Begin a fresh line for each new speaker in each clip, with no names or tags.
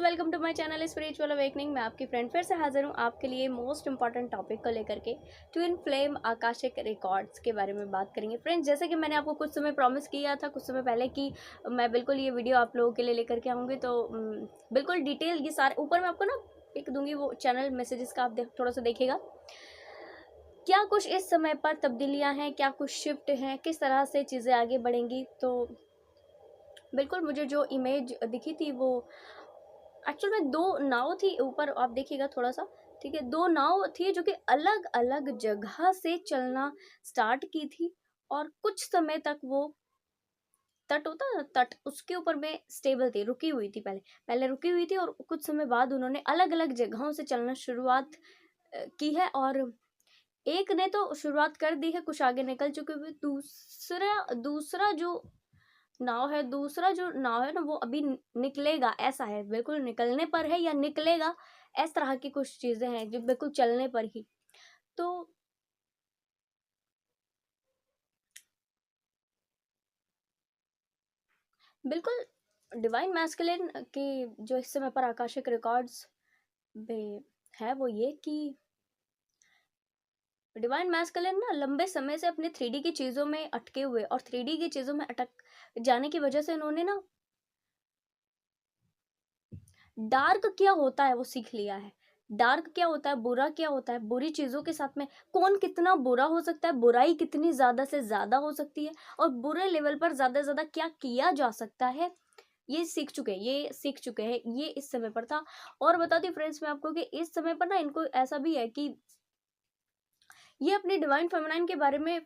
Welcome to my channel spiritual awakening. मैं आपकी friend फिर से हाजिर हूँ आपके लिए मोस्ट इंपॉर्टेंट टॉपिक को लेकर के। ट्विन फ्लेम आकाशिक रिकॉर्ड्स के बारे में बात करेंगे फ्रेंड्स। जैसे कि मैंने आपको कुछ समय प्रॉमिस किया था कुछ समय पहले कि मैं बिल्कुल ये वीडियो आप लोगों के लिए लेकर के आऊँगी, तो बिल्कुल डिटेल ये सारे ऊपर मैं आपको ना पिक दूंगी, वो चैनल मैसेजेस का आप थोड़ा सा देखिएगा क्या कुछ इस समय पर तब्दीलियाँ हैं, क्या कुछ शिफ्ट हैं, किस तरह से चीज़ें आगे बढ़ेंगी। तो बिल्कुल मुझे जो इमेज दिखी थी वो एक्चुअल में दो नाव थी, ऊपर आप देखिएगा थोड़ा सा, ठीक है। दो नाव थी जो कि अलग अलग जगह से चलना स्टार्ट की थी और कुछ समय तक वो तट होता है तट, उसके ऊपर में स्टेबल थी, रुकी हुई थी, पहले रुकी हुई थी और कुछ समय बाद उन्होंने अलग अलग जगहों से चलना शुरुआत की है। और एक ने तो शुरुआत कर दी है, कुछ आगे निकल चुके हुए, दूसरा जो नाव है ना वो अभी निकलेगा, ऐसा है, बिल्कुल निकलने पर है या निकलेगा, इस तरह की कुछ चीजें हैं जो बिल्कुल चलने पर ही। तो बिल्कुल डिवाइन मैस्कुलिन के जो इस समय पर आकाशिक रिकॉर्ड्स में है वो ये कि डिवाइन मैस्कुलिन ना लंबे समय से अपने 3D की चीजों में अटके हुए और 3D की चीजों में अटक जाने की वजह से इन्होंने ना डार्क क्या होता है वो सीख लिया है। डार्क क्या होता है, बुरा क्या होता है, बुरी चीजों के साथ में कौन कितना बुरा हो सकता है, बुराई कितनी ज्यादा से ज्यादा हो सकती है और बुरे लेवल पर ज्यादा से ज्यादा क्या किया जा सकता है, ये सीख चुके हैं ये इस समय पर था। और बताती फ्रेंड्स मैं आपको कि इस समय पर ना इनको ऐसा भी है कि ये अपनी डिवाइन फेमिनाइन के बारे में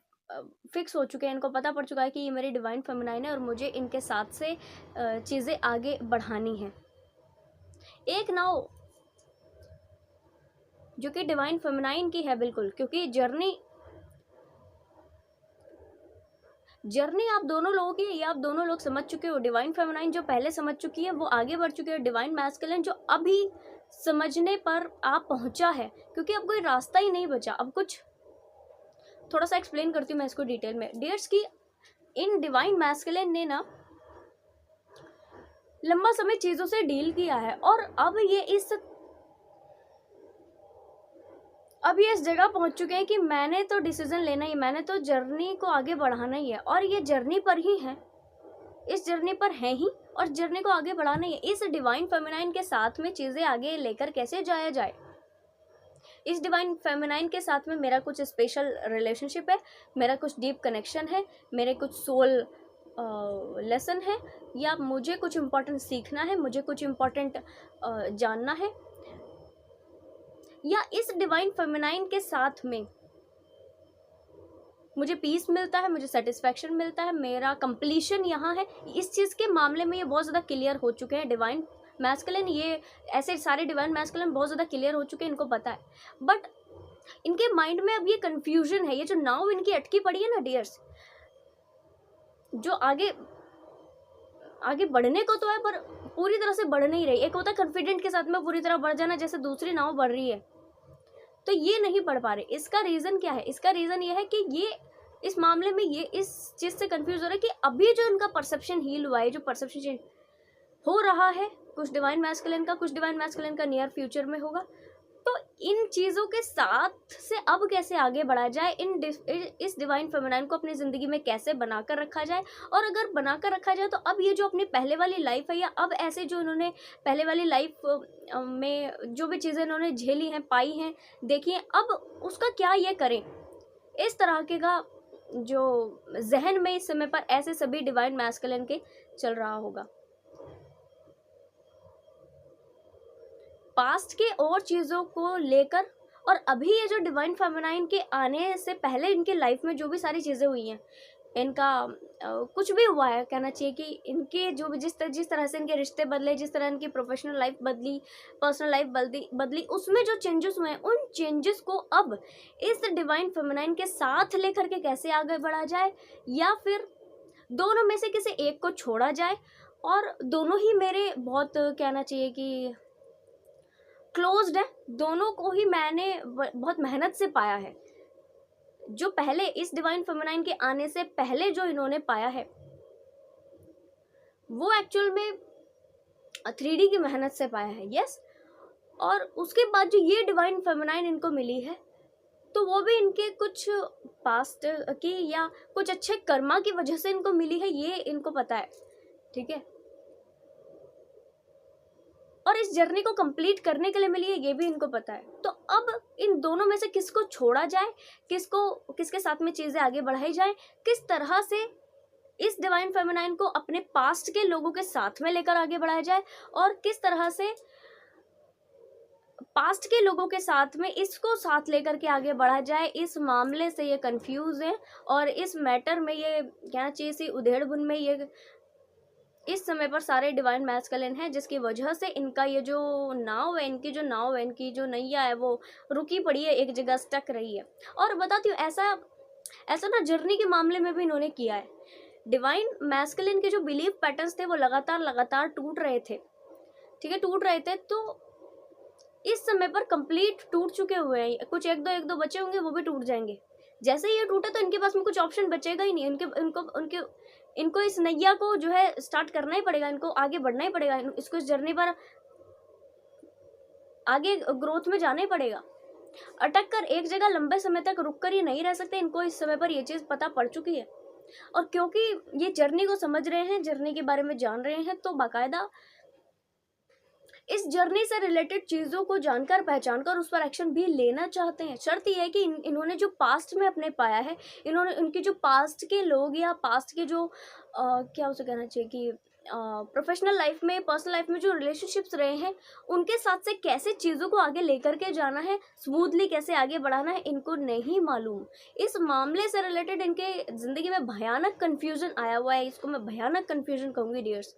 फिक्स हो चुके हैं, इनको पता पड़ चुका है कि ये मेरी डिवाइन फेमिनाइन है और मुझे इनके साथ से चीजें आगे बढ़ानी है। एक नाव जो कि डिवाइन फेमिनाइन की है बिल्कुल, क्योंकि जर्नी आप दोनों लोगों की, ये आप दोनों लोग समझ चुके हो। डिवाइन फेमिनाइन जो पहले समझ चुकी है वो आगे बढ़ चुकी है, डिवाइन मैस्कुलिन जो अभी समझने पर आप पहुंचा है, क्योंकि अब कोई रास्ता ही नहीं बचा। अब कुछ थोड़ा सा एक्सप्लेन करती हूँ मैं इसको डिटेल में डियर्स की। इन डिवाइन मैस्कुलिन ने ना लंबा समय चीजों से डील किया है और अब ये इस जगह पहुंच चुके हैं कि मैंने तो डिसीजन लेना ही, मैंने तो जर्नी को आगे बढ़ाना ही है और ये जर्नी पर ही है, इस जर्नी पर है ही और जर्नी को आगे बढ़ाना ही है। इस डिवाइन फेमिनाइन के साथ में चीजें आगे लेकर कैसे जाया जाए, इस डिवाइन फेमिनाइन के साथ में मेरा कुछ स्पेशल रिलेशनशिप है, मेरा कुछ डीप कनेक्शन है, मेरे कुछ सोल लेसन है, या मुझे कुछ इम्पोर्टेंट सीखना है, मुझे कुछ इम्पोर्टेंट जानना है, या इस डिवाइन फेमिनाइन के साथ में मुझे पीस मिलता है, मुझे सेटिस्फैक्शन मिलता है, मेरा कंप्लीशन यहाँ है। इस चीज़ के मामले में ये बहुत ज़्यादा क्लियर हो चुके हैं डिवाइन मैस्कुलिन, ये ऐसे सारे डिवाइन मैस्कुलिन बहुत ज़्यादा क्लियर हो चुके हैं, इनको पता है। बट इनके माइंड में अब ये कन्फ्यूजन है, ये जो नाव इनकी अटकी पड़ी है ना डियर्स, जो आगे बढ़ने को तो है पर पूरी तरह से बढ़ नहीं रही। एक होता है कॉन्फिडेंट के साथ में पूरी तरह बढ़ जाना, जैसे दूसरी नाव बढ़ रही है, तो ये नहीं पढ़ पा रहे। इसका रीज़न क्या है, इसका रीज़न ये है कि ये इस मामले में ये इस चीज़ से कंफ्यूज हो रहा है कि अभी जो इनका परसेप्शन हील हुआ है, जो परसेप्शन चेंज हो रहा है कुछ डिवाइन मैस्कुलिन का नियर फ्यूचर में होगा, तो इन चीज़ों के साथ से अब कैसे आगे बढ़ा जाए, इस डिवाइन फेमिनाइन को अपनी ज़िंदगी में कैसे बनाकर रखा जाए। और अगर बनाकर रखा जाए तो अब ये जो अपनी पहले वाली लाइफ है, या अब ऐसे जो इन्होंने पहले वाली लाइफ में जो भी चीज़ें इन्होंने झेली हैं, पाई हैं, देखी हैं, अब उसका क्या ये करें, इस तरह के का जो जहन में इस समय पर ऐसे सभी डिवाइन मैस्कुलिन के चल रहा होगा। पास्ट के और चीज़ों को लेकर, और अभी ये जो डिवाइन फेमिनाइन के आने से पहले इनके लाइफ में जो भी सारी चीज़ें हुई हैं, इनका कुछ भी हुआ है, कहना चाहिए कि इनके जो भी जिस तरह से इनके रिश्ते बदले, जिस तरह इनकी प्रोफेशनल लाइफ बदली, पर्सनल लाइफ बदली, उसमें जो चेंजेस हुए हैं, उन चेंजेस को अब इस डिवाइन फेमिनाइन के साथ लेकर के कैसे आगे बढ़ा जाए, या फिर दोनों में से किसी एक को छोड़ा जाए। और दोनों ही मेरे बहुत, कहना चाहिए कि क्लोज्ड है, दोनों को ही मैंने बहुत मेहनत से पाया है। जो पहले इस डिवाइन फेमिनाइन के आने से पहले जो इन्होंने पाया है वो एक्चुअल में 3D की मेहनत से पाया है। यस, और उसके बाद जो ये डिवाइन फेमिनाइन इनको मिली है, तो वो भी इनके कुछ पास्ट की या कुछ अच्छे कर्मा की वजह से इनको मिली है, ये इनको पता है, ठीक है। और इस जर्नी को कंप्लीट करने के लिए मिली है, ये भी इनको पता है। तो अब इन दोनों में से किसको छोड़ा जाए, किसके साथ में चीजें आगे बढ़ाई जाए, किस तरह से इस डिवाइन फेमिनाइन को अपने पास्ट के लोगों के साथ में लेकर आगे बढ़ाया जाए, और किस तरह से पास्ट के लोगों के साथ में इसको साथ लेकर के आगे बढ़ा जाए, इस मामले से ये कंफ्यूज है। और इस मैटर में ये कहना चाहिए सी उधेड़बुन में ये इस समय पर सारे डिवाइन मैस्कुलिन हैं, जिसकी वजह से इनका ये जो नाव है, इनकी जो नैया है वो रुकी पड़ी है, एक जगह स्टक रही है। और बताती हूँ, ऐसा ना जर्नी के मामले में भी इन्होंने किया है। डिवाइन मैस्कुलिन के जो बिलीफ पैटर्न्स थे वो लगातार टूट रहे थे, ठीक है, टूट रहे थे। तो इस समय पर कंप्लीट टूट चुके हुए हैं, कुछ एक दो बचे होंगे, वो भी टूट जाएंगे। जैसे ही ये टूटे तो इनके पास में कुछ ऑप्शन बचेगा ही नहीं। इनको इस नैया को जो है स्टार्ट करना ही पड़ेगा, इनको आगे बढ़ना ही पड़ेगा, इसको इस जर्नी पर आगे ग्रोथ में जाना ही पड़ेगा। अटक कर एक जगह लंबे समय तक रुक कर ये नहीं रह सकते। इनको इस समय पर ये चीज पता पड़ चुकी है, और क्योंकि ये जर्नी को समझ रहे हैं, जर्नी के बारे में जान रहे हैं, तो बाकायदा इस जर्नी से रिलेटेड चीज़ों को जानकर पहचानकर उस पर एक्शन भी लेना चाहते हैं। शर्त यह है कि इन्होंने जो पास्ट में अपने पाया है, इनके जो पास्ट के लोग या पास्ट के जो क्या उसे कहना चाहिए कि प्रोफेशनल लाइफ में, पर्सनल लाइफ में जो रिलेशनशिप्स रहे हैं, उनके साथ से कैसे चीज़ों को आगे लेकर के जाना है, स्मूथली कैसे आगे बढ़ाना है, इनको नहीं मालूम। इस मामले से रिलेटेड इनके ज़िंदगी में भयानक कन्फ्यूज़न आया हुआ है। इसको मैं भयानक कन्फ्यूज़न कहूँगी डियर्स।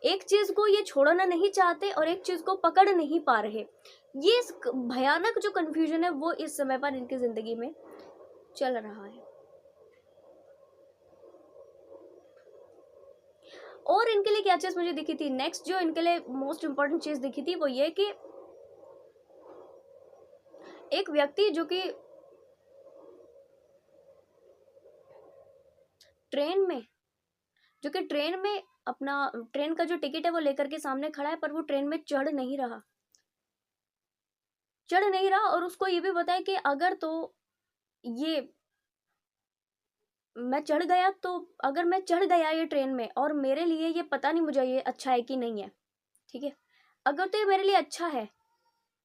एक चीज को ये छोड़ना नहीं चाहते और एक चीज को पकड़ नहीं पा रहे। ये भयानक जो कंफ्यूजन है वो इस समय पर इनकी जिंदगी में चल रहा है। और इनके लिए क्या चीज मुझे दिखी थी, नेक्स्ट जो इनके लिए मोस्ट इंपॉर्टेंट चीज दिखी थी वो ये कि एक व्यक्ति जो कि ट्रेन में अपना ट्रेन का जो टिकट है वो लेकर के सामने खड़ा है, पर वो ट्रेन में चढ़ नहीं रहा, और उसको ये भी पता है कि अगर तो ये मैं चढ़ गया, तो अगर मैं चढ़ गया ये ट्रेन में, और मेरे लिए ये पता नहीं मुझे ये अच्छा है कि नहीं है, ठीक है, अगर तो ये मेरे लिए अच्छा है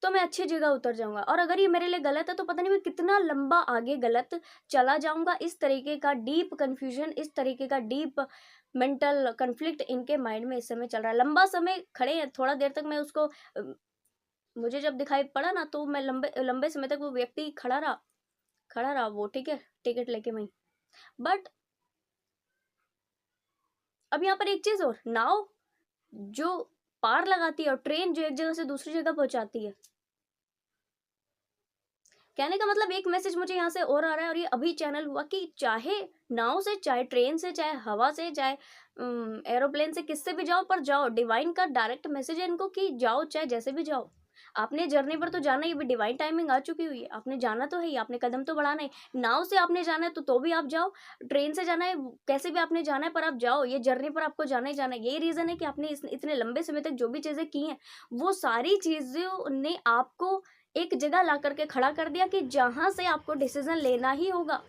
तो मैं अच्छी जगह उतर जाऊंगा, और अगर ये मेरे लिए गलत है तो पता नहीं मैं कितना लंबा आगे गलत चला जाऊंगा। इस तरीके का डीप कंफ्यूजन, इस तरीके का डीप मेंटल कन्फ्लिक्ट इनके माइंड में इस समय चल रहा है। लंबा समय खड़े हैं, थोड़ा देर तक मैं उसको मुझे जब दिखाई पड़ा ना, तो मैं लंबे समय तक वो व्यक्ति खड़ा रहा वो, ठीक है, टिकट लेके वहीं। बट अब यहाँ पर एक चीज और, नाव जो पार लगाती है और ट्रेन जो एक जगह से दूसरी जगह पहुंचाती है, कहने का मतलब एक मैसेज मुझे यहाँ से और आ रहा है, और ये अभी चैनल हुआ कि चाहे नाव से, चाहे ट्रेन से, चाहे हवा से, चाहे एरोप्लेन से, किससे भी जाओ, पर जाओ। डिवाइन का डायरेक्ट मैसेज है इनको कि जाओ, चाहे जैसे भी जाओ। आपने जर्नी पर तो जाना ही, डिवाइन टाइमिंग आ चुकी हुई है, आपने जाना तो है ही, आपने कदम तो बढ़ाना है। नाव से आपने जाना है तो भी आप जाओ, ट्रेन से जाना है, कैसे भी आपने जाना है, पर आप जाओ। ये जर्नी पर आपको जाना ही जाना है। यही रीज़न है कि आपने इतने लंबे समय तक जो भी चीज़ें की हैं, वो सारी चीज़ों ने आपको एक जगह ला करके खड़ा कर दिया कि जहां से आपको डिसीजन लेना ही होगा।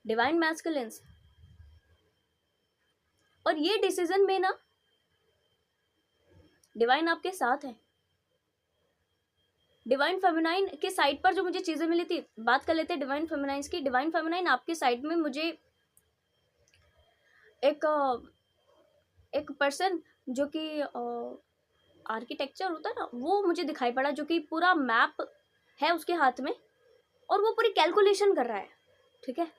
डिवाइन मैस्कुलिन्स, और ये डिसीजन में ना डिवाइन आपके साथ है। डिवाइन फेमिनाइन के साइड पर जो मुझे चीजें मिली थी, बात कर लेते हैं डिवाइन फेमिनाइंस की। डिवाइन फेमिनाइन आपके साइड में मुझे एक पर्सन जो कि आर्किटेक्चर होता है ना, वो मुझे दिखाई पड़ा, जो कि पूरा मैप है उसके हाथ में, और वो पूरी कैलकुलेशन कर रहा है, ठीक है।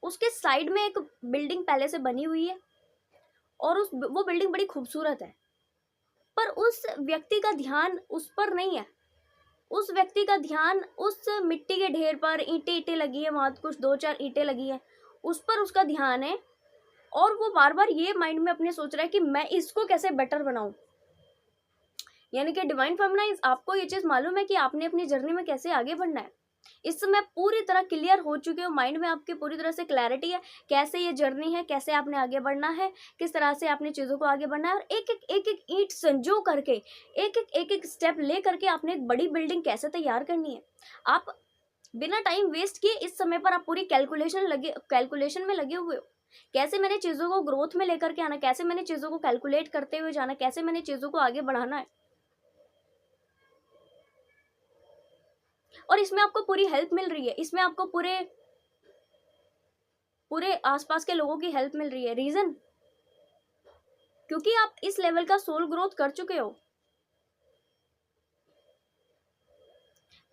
उसके साइड में एक बिल्डिंग पहले से बनी हुई है, और वो बिल्डिंग बड़ी खूबसूरत है, पर उस व्यक्ति का ध्यान उस पर नहीं है। उस व्यक्ति का ध्यान उस मिट्टी के ढेर पर, ईंटें लगी है वहां, कुछ 2-4 ईंटें लगी है, उस पर उसका ध्यान है, और वो बार बार ये माइंड में अपने सोच रहा है कि मैं इसको कैसे बेटर बनाऊं। यानी कि डिवाइन फेमिनाइन, आपको ये चीज मालूम है कि आपने अपनी जर्नी में कैसे आगे बढ़ना है। इस समय पूरी तरह क्लियर हो चुके हो, माइंड में आपके पूरी तरह से क्लैरिटी है कैसे ये जर्नी है, कैसे आपने आगे बढ़ना है, किस तरह से आपने चीज़ों को आगे बढ़ना है, और एक एक ईंट संजो करके, एक एक स्टेप ले करके आपने एक बड़ी बिल्डिंग कैसे तैयार करनी है। आप बिना टाइम वेस्ट किए इस समय पर आप पूरी कैलकुलेशन में लगे हुए हो। कैसे मैंने चीज़ों को ग्रोथ में लेकर के आना, कैसे मैंने चीज़ों को कैलकुलेट करते हुए जाना, कैसे मैंने चीज़ों को आगे बढ़ाना है। और इसमें आपको पूरी हेल्प मिल रही है, इसमें आपको पूरे पूरे आसपास के लोगों की हेल्प मिल रही है। रीजन, क्योंकि आप इस लेवल का सोल ग्रोथ कर चुके हो।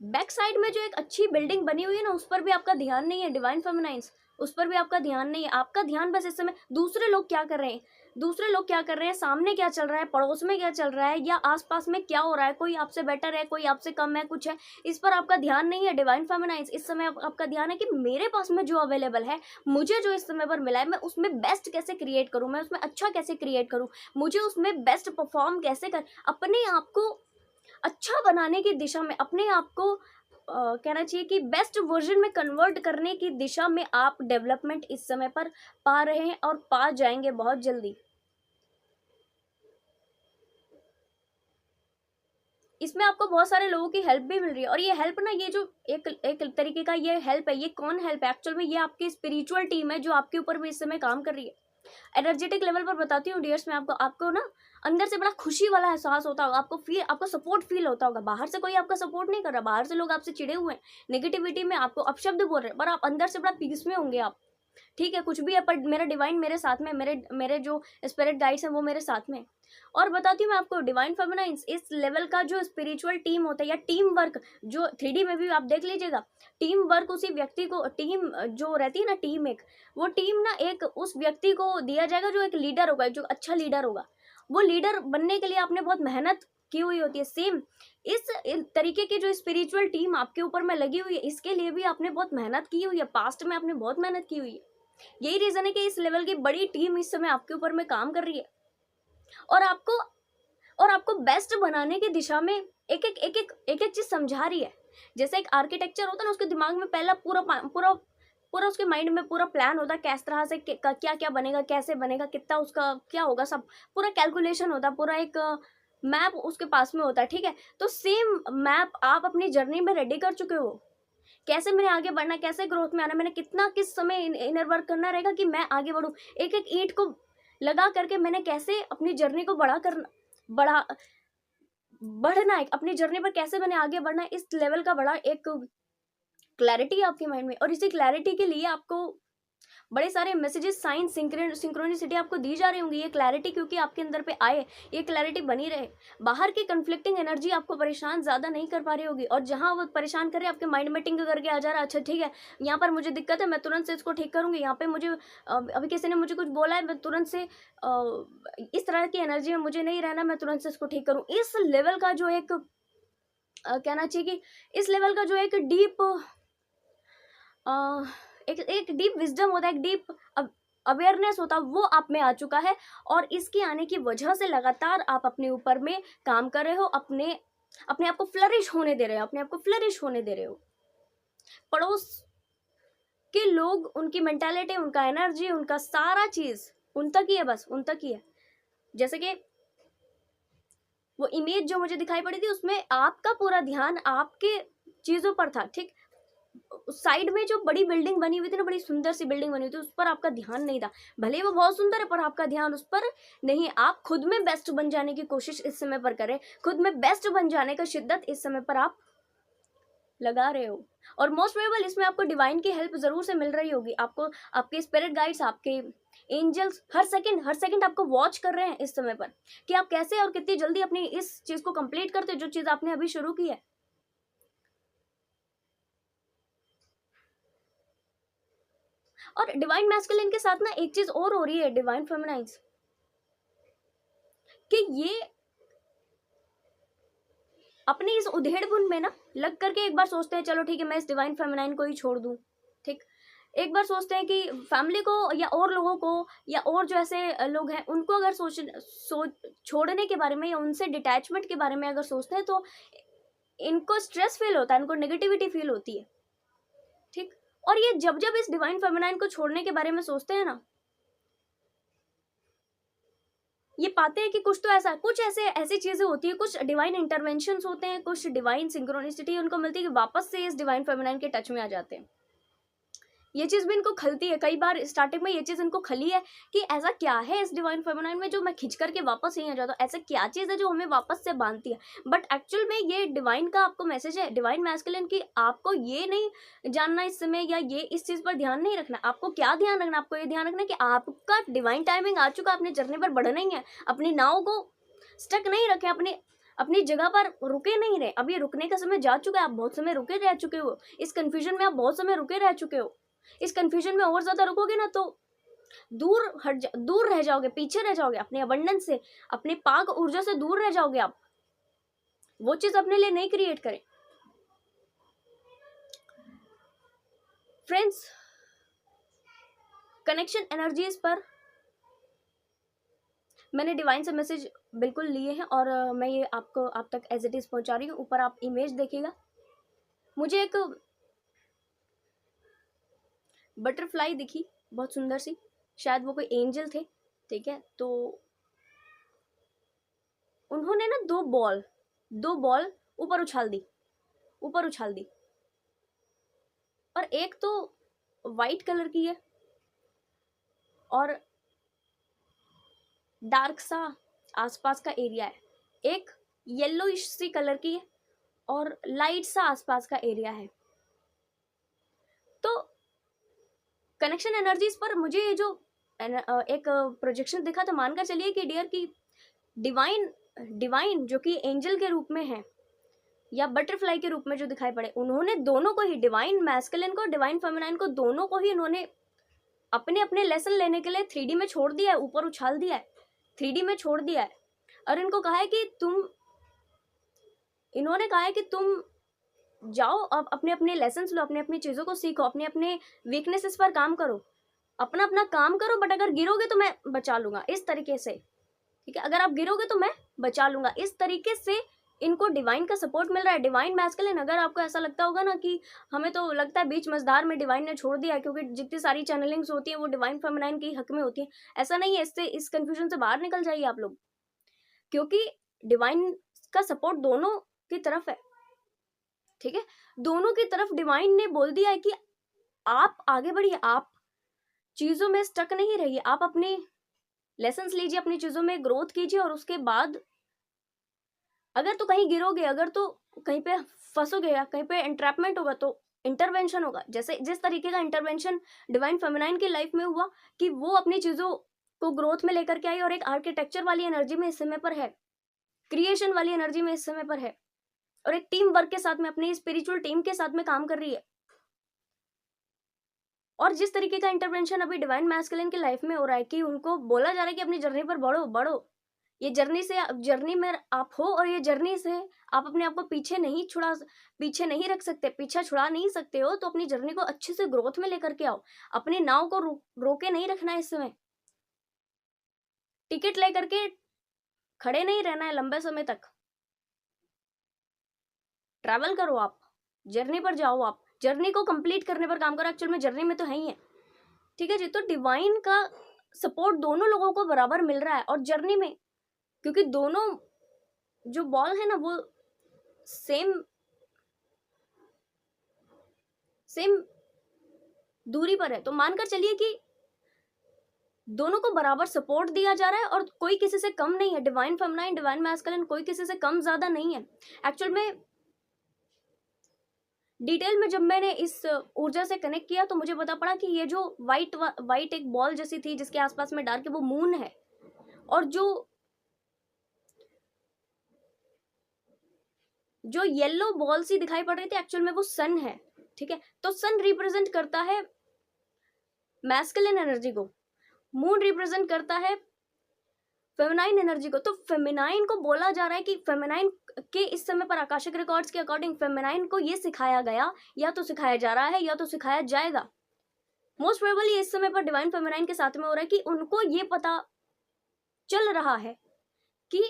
बैक साइड में जो एक अच्छी बिल्डिंग बनी हुई है ना, उस पर भी आपका ध्यान नहीं है डिवाइन फेमिनाइंस, उस पर भी आपका ध्यान नहीं है। आपका ध्यान बस इस समय दूसरे लोग क्या कर रहे हैं, दूसरे लोग क्या कर रहे हैं, सामने क्या चल रहा है, पड़ोस में क्या चल रहा है, या आसपास में क्या हो रहा है, कोई आपसे बेटर है, कोई आपसे कम है, कुछ है, इस पर आपका ध्यान नहीं है। डिवाइन फेमिनाइंस, इस समय आपका ध्यान है कि मेरे पास में जो अवेलेबल है, मुझे जो इस समय पर मिला है, मैं उसमें बेस्ट कैसे क्रिएट करूँ, मैं उसमें अच्छा कैसे क्रिएट करूँ, मुझे उसमें बेस्ट परफॉर्म कैसे कर, अपने आप को अच्छा बनाने की दिशा में, अपने आप को कहना चाहिए कि बेस्ट वर्जन में कन्वर्ट करने की दिशा में आप डेवलपमेंट इस समय पर पा रहे हैं और पा जाएंगे बहुत जल्दी। इसमें आपको बहुत सारे लोगों की हेल्प भी मिल रही है, और ये हेल्प ना, ये जो एक एक तरीके का ये हेल्प है, ये कौन हेल्प है एक्चुअल में, ये आपकी स्पिरिचुअल टीम है जो आपके ऊपर भी इस समय काम कर रही है। एनर्जेटिक लेवल पर बताती हूँ डियर्स, मैं आपको ना अंदर से बड़ा खुशी वाला एहसास होता होगा, आपको सपोर्ट फील होता होगा। बाहर से कोई आपका सपोर्ट नहीं कर रहा, बाहर से लोग आपसे चिड़े हुए हैं, नेगेटिविटी में आपको अपशब्द बोल रहे हैं, पर आप अंदर से बड़ा पीस में होंगे आप। ठीक है, कुछ भी है, पर मेरा डिवाइन मेरे साथ में, मेरे मेरे जो स्पिरिट गाइड्स हैं वो मेरे साथ में। और बताती हूँ मैं आपको, डिवाइन फेमिनाइंस इस लेवल का जो स्पिरिचुअल टीम होता है, या टीम वर्क, जो 3D में भी आप देख लीजिएगा, टीम वर्क उसी व्यक्ति को, टीम जो रहती है ना, टीम एक, वो टीम ना एक उस व्यक्ति को दिया जाएगा जो एक लीडर होगा, जो अच्छा लीडर होगा। वो लीडर बनने के लिए आपने बहुत मेहनत की हुई होती है। सेम इस तरीके की जो स्पिरिचुअल टीम आपके ऊपर में लगी हुई है, इसके लिए भी आपने बहुत मेहनत की हुई है, पास्ट में आपने बहुत मेहनत की हुई है। यही रीजन है कि इस लेवल की बड़ी टीम इस समय आपके ऊपर में काम कर रही है, और आपको बेस्ट बनाने की दिशा में एक एक चीज समझा रही है। जैसे एक आर्किटेक्चर होता है ना, उसके दिमाग में पहला पूरा पूरा पूरा उसके माइंड में पूरा प्लान होता है, किस तरह से क्या क्या बनेगा, कैसे बनेगा, कितना उसका क्या होगा, सब पूरा कैलकुलेशन होता है, पूरा एक मैप उसके पास में होता है। ठीक है, तो सेम मैप आप अपनी जर्नी में रेडी कर चुके हो। कैसे मैंने आगे बढ़ना, कैसे ग्रोथ में आना, मैंने कितना किस समय इनर वर्क करना रहेगा कि मैं आगे बढ़ूं, एक एक ईंट को लगा करके मैंने कैसे अपनी जर्नी को बढ़ा बढ़ना है, अपनी जर्नी पर कैसे मैंने आगे बढ़ना है, इस लेवल का बड़ा एक क्लैरिटी है आपके माइंड में। और इसी क्लैरिटी के लिए आपको बड़े सारे मैसेजेस, साइन, सिंक्रोनिसिटी आपको दी जा रही होंगी। ये क्लैरिटी क्योंकि आपके अंदर पे आए, ये क्लैरिटी बनी रहे, बाहर की कन्फ्लिक्टिंग एनर्जी आपको परेशान ज़्यादा नहीं कर पा रही होगी। और जहाँ वो परेशान करे, आपके माइंड में टिंग करके आ जा रहा है, अच्छा ठीक है, यहाँ पर मुझे दिक्कत है, मैं तुरंत से इसको ठीक करूँगी, यहाँ पे मुझे अभी किसी ने मुझे कुछ बोला है, मैं तुरंत से इस तरह की एनर्जी में मुझे नहीं रहना, मैं तुरंत से इसको ठीक करूँ। इस लेवल का जो एक कहना चाहिए कि इस लेवल का जो एक डीप एक डीप विजडम होता है, एक डीप अवेयरनेस होता है, वो आप में आ चुका है। और इसके आने की वजह से लगातार आप अपने ऊपर में काम कर रहे हो, अपने आप को फ्लरिश होने दे रहे हो, अपने आप को फ्लरिश होने दे रहे हो। पड़ोस के लोग, उनकी मेंटालिटी, उनका एनर्जी, उनका सारा चीज उन तक ही है, बस उन तक ही है। जैसे कि वो इमेज जो मुझे दिखाई पड़ी थी, उसमें आपका पूरा ध्यान आपके चीजों पर था। ठीक, साइड में जो बड़ी बिल्डिंग बनी हुई थी ना, बड़ी सुंदर सी बिल्डिंग बनी हुई थी, उस पर आपका ध्यान नहीं था। भले वो बहुत सुंदर है, पर आपका ध्यान उस पर नहीं। आप खुद में बेस्ट बन जाने की कोशिश इस समय पर करें, खुद में बेस्ट बन जाने का शिद्दत इस समय पर आप लगा रहे हो। और मोस्ट प्रोबेबल इसमें आपको डिवाइन की हेल्प जरूर से मिल रही होगी। आपको आपके स्पिरिट गाइड्स, आपके एंजल्स हर सेकंड आपको वॉच कर रहे हैं इस समय पर, कि आप कैसे और कितनी जल्दी अपनी इस चीज को कंप्लीट करते हो, जो चीज आपने अभी शुरू की है। और डिवाइन मैस्कुलिन के साथ ना एक चीज और हो रही है, डिवाइन फेमिनाइंस, कि ये अपनी इस उधेड़बुन में ना लग करके एक बार सोचते हैं, चलो ठीक है, मैं इस डिवाइन फेमिनाइन को ही छोड़ दूं। ठीक, एक बार सोचते हैं कि फैमिली को या और लोगों को या और जो ऐसे लोग हैं उनको अगर छोड़ने के बारे में या उनसे डिटैचमेंट के बारे में अगर सोचते हैं, तो इनको स्ट्रेस फील होता है, इनको नेगेटिविटी फील होती है। और ये जब जब इस डिवाइन फेमिनाइन को छोड़ने के बारे में सोचते हैं ना, ये पाते हैं कि कुछ तो ऐसा, कुछ ऐसी चीजें होती है, कुछ डिवाइन इंटरवेंशंस होते हैं, कुछ डिवाइन सिंक्रोनिसिटी उनको मिलती है कि वापस से इस डिवाइन फेमिनाइन के टच में आ जाते हैं। ये चीज भी इनको खलती है, कई बार स्टार्टिंग में ये चीज इनको खली है कि ऐसा क्या है इस डिवाइन फेमिनाइन में जो मैं खिंच करके वापस यहीं आ जाता हूँ, ऐसा क्या चीज है जो हमें वापस से बांधती है। बट एक्चुअल में ये डिवाइन का आपको मैसेज है, डिवाइन मैस्कुलिन की, आपको ये नहीं जानना इस समय, या ये इस चीज पर ध्यान नहीं रखना। आपको क्या ध्यान रखना, आपको ये ध्यान रखना कि आपका डिवाइन टाइमिंग आ चुका, अपनी जर्नी पर बढ़ना ही है, अपनी नाव को स्टक नहीं रखे, अपनी जगह पर रुके नहीं रहे। अब ये रुकने का समय जा चुका है, आप बहुत समय रुके रह चुके हो, इस कंफ्यूजन में आप बहुत समय रुके रह चुके हो। इस कंफ्यूजन में और ज्यादा रुकोगे ना तो दूर रह जाओगे, पीछे रह जाओगे, अपने अबंडेंस से, अपने पाक ऊर्जा से दूर रह जाओगे आप। वो चीज अपने लिए नहीं क्रिएट करें फ्रेंड्स। कनेक्शन एनर्जीज पर मैंने डिवाइन से मैसेज बिल्कुल लिए हैं और मैं ये आपको आप तक एज इट इज पहुंचा रही हूँ। ऊपर आप इमेज देखिएगा, मुझे एक बटरफ्लाई दिखी, बहुत सुंदर सी, शायद वो कोई एंजल थे, ठीक है। तो उन्होंने ना दो बॉल ऊपर उछाल दी, और एक तो वाइट कलर की है और डार्क सा आसपास का एरिया है, एक येलोइश सी कलर की है और लाइट सा आसपास का एरिया है। तो कनेक्शन एनर्जीज पर मुझे ये जो एक प्रोजेक्शन दिखा, तो मानकर चलिए कि डियर की डिवाइन जो कि एंजल के रूप में है या बटरफ्लाई के रूप में जो दिखाई पड़े, उन्होंने दोनों को ही, डिवाइन मैस्कुलिन को, डिवाइन फेमिनाइन को, दोनों को ही उन्होंने अपने अपने लेसन लेने के लिए 3D में छोड़ दिया है, ऊपर उछाल दिया है, 3D में छोड़ दिया है। और इनको कहा है कि इन्होंने कहा है कि तुम जाओ, अब अपने अपने लेसन्स लो, अपने अपनी चीजों को सीखो, अपने अपने वीकनेसेस पर काम करो, अपना अपना काम करो, बट अगर गिरोगे तो मैं बचा लूंगा, इस तरीके से, ठीक है। अगर आप गिरोगे तो मैं बचा लूंगा, इस तरीके से इनको डिवाइन का सपोर्ट मिल रहा है। डिवाइन मैस्कुलिन, अगर आपको ऐसा लगता होगा ना कि हमें तो लगता है बीच मझधार में डिवाइन ने छोड़ दिया क्योंकि जितनी सारी चैनलिंग्स होती है वो डिवाइन फेमिनाइन के हक में होती है, ऐसा नहीं है। इससे, इस कंफ्यूजन से बाहर निकल जाइए आप लोग, क्योंकि डिवाइन का सपोर्ट दोनों की तरफ है, ठीक है। दोनों की तरफ डिवाइन ने बोल दिया है कि आप आगे बढ़िए, आप चीजों में स्टक नहीं रहिए, आप अपने लेसन्स लीजिए, अपनी चीजों में ग्रोथ कीजिए, और उसके बाद अगर तो कहीं गिरोगे, अगर तो कहीं पे फंसोगे या कहीं पे एंट्रैपमेंट होगा तो इंटरवेंशन होगा। जैसे जिस तरीके का इंटरवेंशन डिवाइन फेमिनाइन की लाइफ में हुआ कि वो अपनी चीजों को ग्रोथ में लेकर के आई और एक आर्किटेक्चर वाली एनर्जी में इस समय पर है, क्रिएशन वाली एनर्जी में इस समय पर है, और एक टीम वर्क के साथ में, अपनी स्पिरिचुअल टीम के साथ में काम कर रही है। और जिस तरीके का इंटरवेंशन अभी डिवाइन मैस्कुलिन की लाइफ में हो रहा है कि उनको बोला जा रहा है कि अपनी जर्नी पर बढ़ो, ये जर्नी में आप हो, और ये जर्नी से आप अपने आप को पीछे नहीं रख सकते, पीछा छुड़ा नहीं सकते हो। तो अपनी जर्नी को अच्छे से ग्रोथ में लेकर के आओ, अपनी नाव को रोके नहीं रखना है, इस समय टिकट लेकर के खड़े नहीं रहना है, लंबे समय तक ट्रैवल करो, आप जर्नी पर जाओ, आप जर्नी को कंप्लीट करने पर काम करो। एक्चुअल में जर्नी में तो है ही है, ठीक है जी। तो डिवाइन का सपोर्ट दोनों लोगों को बराबर मिल रहा है, और जर्नी में क्योंकि दोनों जो बॉल है ना वो सेम दूरी पर है, तो मानकर चलिए कि दोनों को बराबर सपोर्ट दिया जा रहा है और कोई किसी से कम नहीं है। डिवाइन फेमिनाइन, डिवाइन मैस्कुलिन, कोई किसी से कम ज्यादा नहीं है। एक्चुअल में डिटेल में जब मैंने इस ऊर्जा से कनेक्ट किया तो मुझे पता पड़ा कि ये जो वाइट एक बॉल जैसी थी जिसके आसपास में डार्क है, वो मून है, और जो येलो बॉल सी दिखाई पड़ रही थी एक्चुअल में वो सन है, ठीक है। तो सन रिप्रेजेंट करता है मैस्कुलिन एनर्जी को, मून रिप्रेजेंट करता है फेमिनाइन एनर्जी को। तो फेमिनाइन को बोला जा रहा है कि फेमिनाइन के इस समय पर आकाशिक रिकॉर्ड्स के अकॉर्डिंग फेमिनाइन को ये सिखाया गया, या तो सिखाया जा रहा है या तो सिखाया जाएगा। मोस्ट प्रोबेबली इस समय पर डिवाइन फेमिनाइन के साथ में हो रहा है कि उनको ये पता चल रहा है कि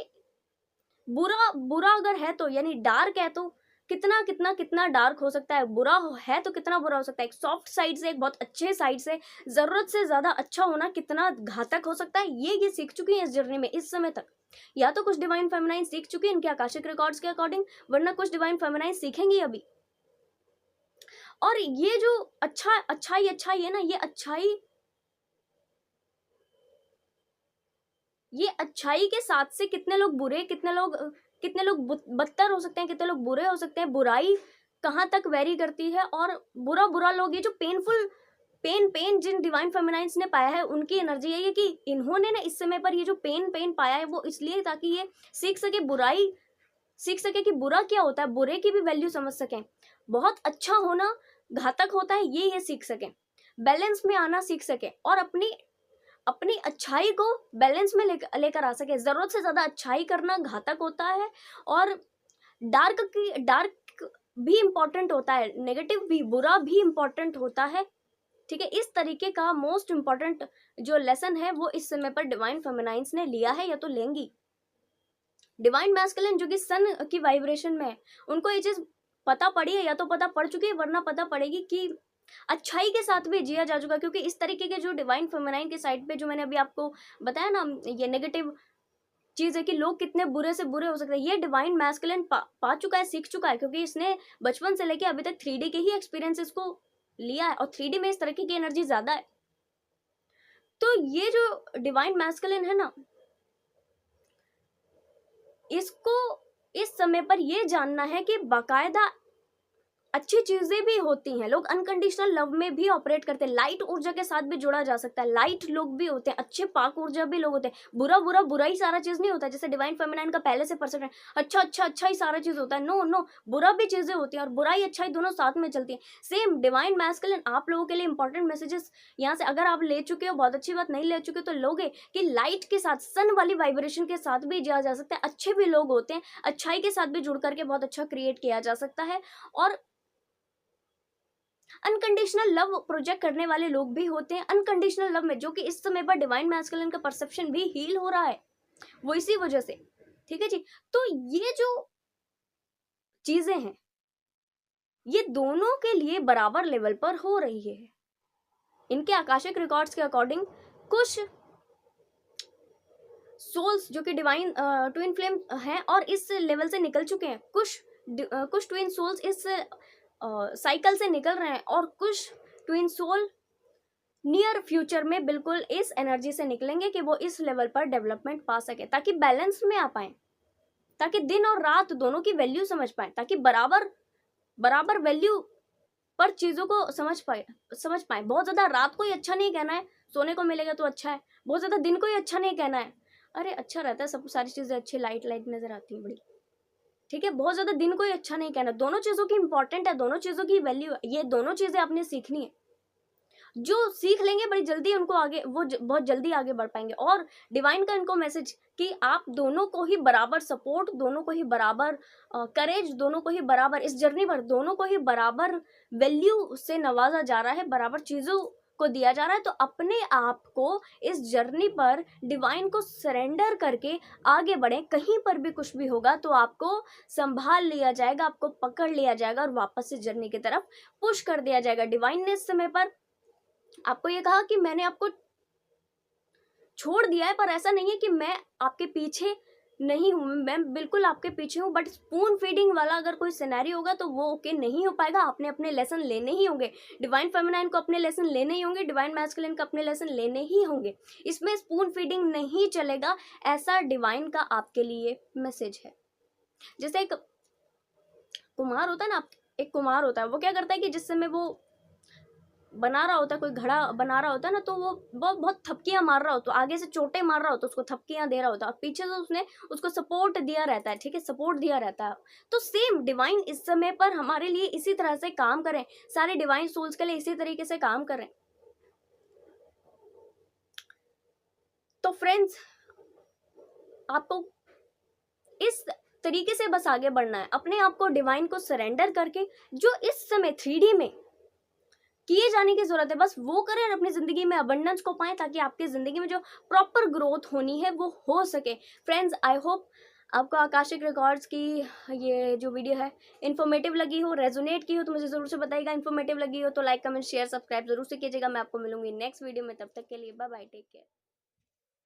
बुरा अगर है तो, यानी डार्क है तो कितना कितना कितना डार्क हो सकता है, बुरा है तो कितना बुरा हो सकता है, एक सॉफ्ट साइड से, एक बहुत अच्छे साइड से जरूरत से ज्यादा अच्छा होना कितना घातक हो सकता है, ये सीख चुकी है इस जर्नी में इस समय तक। या तो कुछ डिवाइन फेमिनाइन सीख चुकी है इनके आकाशिक रिकॉर्ड्स के अकॉर्डिंग, वरना कुछ डिवाइन फेमिनाइन सीखेंगी अभी। और ये जो अच्छाई है ना, ये अच्छाई के साथ से कितने लोग बुरे, कितने लोग बदतर हो सकते हैं, कितने लोग बुरे हो सकते हैं। बुराई कहाँ तक वेरी करती है, और बुरा लोग, ये जो पेन जिन डिवाइन फेमिनाइंस ने पाया है, उनकी एनर्जी है ये कि इन्होंने ना इस समय पर ये जो पेन पाया है वो इसलिए ताकि ये सीख सके कि बुरा क्या होता है, बुरे की भी वैल्यू समझ सकें, बहुत अच्छा होना घातक होता है ये सीख सकें, बैलेंस में आना सीख सकें, और अपनी अच्छाई को बैलेंस में लेकर आ सके। जरूरत से ज्यादा अच्छाई करना घातक होता है, और डार्क भी इम्पोर्टेंट होता है, नेगेटिव भी, बुरा भी इम्पोर्टेंट होता है, ठीक है। इस तरीके का मोस्ट इम्पोर्टेंट जो लेसन है वो इस समय पर डिवाइन फेमिनाइंस ने लिया है या तो लेंगी। डिवाइन मैस्कुलिन जो कि सन की वाइब्रेशन में है, उनको ये चीज पता पड़ी है, या तो पता पड़ चुकी है, वरना पता पड़ेगी कि अच्छाई के साथ भी जिया जा चुका, क्योंकि इस तरीके के जो डिवाइन फेमिनाइन के साइड पे जो मैंने अभी आपको बताया ना, ये नेगेटिव चीज है कि लोग कितने बुरे से बुरे हो सकते हैं, ये डिवाइन मैस्कुलिन पा चुका है, सीख चुका है, क्योंकि इसने बचपन से लेके अभी तक 3D के ही एक्सपीरियंसेस को लिया है, और 3D में इस तरीके की एनर्जी ज्यादा है। तो ये जो डिवाइन मैस्कुलिन है ना, इसको इस समय पर ये जानना है कि बाकायदा अच्छी चीजें भी होती हैं, लोग अनकंडीशनल लव में भी ऑपरेट करते हैं, लाइट ऊर्जा के साथ भी जुड़ा जा सकता है, लाइट लोग भी होते हैं, अच्छे पाक ऊर्जा भी लोग होते हैं। बुरा ही सारा चीज नहीं होता, जैसे डिवाइन फेमिनाइन का पहले से परसेंट है, अच्छा ही सारा चीज होता है, नो, बुरा भी चीजें होती हैं, और बुराई अच्छाई दोनों साथ में चलती है। सेम डिवाइन मैस्कुलिन आप लोगों के लिए इंपॉर्टेंट मैसेजेस यहाँ से अगर आप ले चुके हो, बहुत अच्छी बात, नहीं ले चुके तो लोगे कि लाइट के साथ, सन वाली वाइब्रेशन के साथ भी जिया जा सकता है, अच्छे भी लोग होते हैं, अच्छाई के साथ भी जुड़ करके बहुत अच्छा क्रिएट किया जा सकता है, और अनकंडीशनल लव प्रोजेक्ट करने वाले लोग भी होते हैं अनकंडीशनल लव में, जो कि इस समय पर डिवाइन मैस्कुलिन का परसेप्शन भी हील हो रहा है वो इसी वजह से, ठीक है जी। तो ये जो चीजें हैं ये दोनों के लिए बराबर लेवल पर हो रही है। इनके आकाशिक रिकॉर्ड्स के अकॉर्डिंग कुछ सोल्स जो कि डिवाइन ट्विन फ्लेम हैं और इस लेवल से निकल चुके हैं, कुछ ट्विन सोल्स इस साइकिल से निकल रहे हैं, और कुछ ट्विन सोल नियर फ्यूचर में बिल्कुल इस एनर्जी से निकलेंगे कि वो इस लेवल पर डेवलपमेंट पा सके, ताकि बैलेंस में आ पाए, ताकि दिन और रात दोनों की वैल्यू समझ पाए, ताकि बराबर वैल्यू पर चीजों को समझ पाए। बहुत ज्यादा रात को ही अच्छा नहीं कहना है सोने को मिलेगा तो अच्छा है, बहुत ज्यादा दिन को ही अच्छा नहीं कहना है, अरे अच्छा रहता है, सब सारी चीजें अच्छी लाइट नजर आती है बड़ी, ठीक है। बहुत ज्यादा दिन को ही अच्छा नहीं कहना, दोनों चीजों की इंपॉर्टेंट है, दोनों चीजों की वैल्यू है, ये दोनों चीजें आपने सीखनी है। जो सीख लेंगे बड़ी जल्दी उनको आगे, वो बहुत जल्दी आगे बढ़ पाएंगे। और डिवाइन का इनको मैसेज कि आप दोनों को ही बराबर सपोर्ट, दोनों को ही बराबर करेज, दोनों को ही बराबर इस जर्नी पर, दोनों को ही बराबर वैल्यू से नवाजा जा रहा है, बराबर चीजों को दिया जा रहा है। तो अपने आप को इस जर्नी पर डिवाइन को सरेंडर करके आगे बढ़े, कहीं पर भी कुछ भी होगा तो आपको संभाल लिया जाएगा, आपको पकड़ लिया जाएगा और वापस से जर्नी की तरफ पुश कर दिया जाएगा। डिवाइन ने इस समय पर आपको ये कहा कि मैंने आपको छोड़ दिया है, पर ऐसा नहीं है कि मैं आपके पीछे नहीं हूं, मैं बिल्कुल आपके पीछे हूं, बट स्पून फीडिंग वाला अगर कोई सिनेरियो होगा तो वो ओके नहीं हो पाएगा। आपने अपने लेसन लेने ही होंगे, डिवाइन फेमिनाइन को अपने लेसन लेने ही होंगे, डिवाइन मैस्कुलिन को अपने लेसन लेने ही होंगे, इसमें स्पून फीडिंग नहीं चलेगा। ऐसा डिवाइन का आपके लिए मैसेज है। जैसे एक कुम्हार होता है ना, एक कुम्हार होता है, वो क्या करता है कि जिस समय वो बना रहा होता है, कोई घड़ा बना रहा होता है ना, तो वो बहुत थपकियां मार रहा हो, तो आगे से चोटें मार रहा होता है, उसको थपकियां दे रहा होता है, और पीछे से उसने उसको सपोर्ट दिया रहता है, ठीक है, सपोर्ट दिया रहता है। तो सेम डिवाइन इस समय पर हमारे लिए इसी तरह से काम करें, सारे डिवाइन सोल्स के लिए इसी तरीके से काम करें। तो फ्रेंड्स, आपको इस तरीके से बस आगे बढ़ना है, अपने आप को डिवाइन को सरेंडर करके, जो इस समय 3D में किए जाने की जरूरत है बस वो करें, और अपनी जिंदगी में अबंडेंस को पाएं, ताकि आपकी जिंदगी में जो प्रॉपर ग्रोथ होनी है वो हो सके। फ्रेंड्स, आई होप आपको आकाशिक रिकॉर्ड्स की ये जो वीडियो है इन्फॉर्मेटिव लगी हो, रेजोनेट की हो, तो मुझे ज़रूर से बताइएगा। इन्फॉर्मेटिव लगी हो तो लाइक, कमेंट, शेयर, सब्सक्राइब ज़रूर से कीजिएगा। मैं आपको मिलूंगी नेक्स्ट वीडियो में, तब तक के लिए बाय बाय, टेक केयर।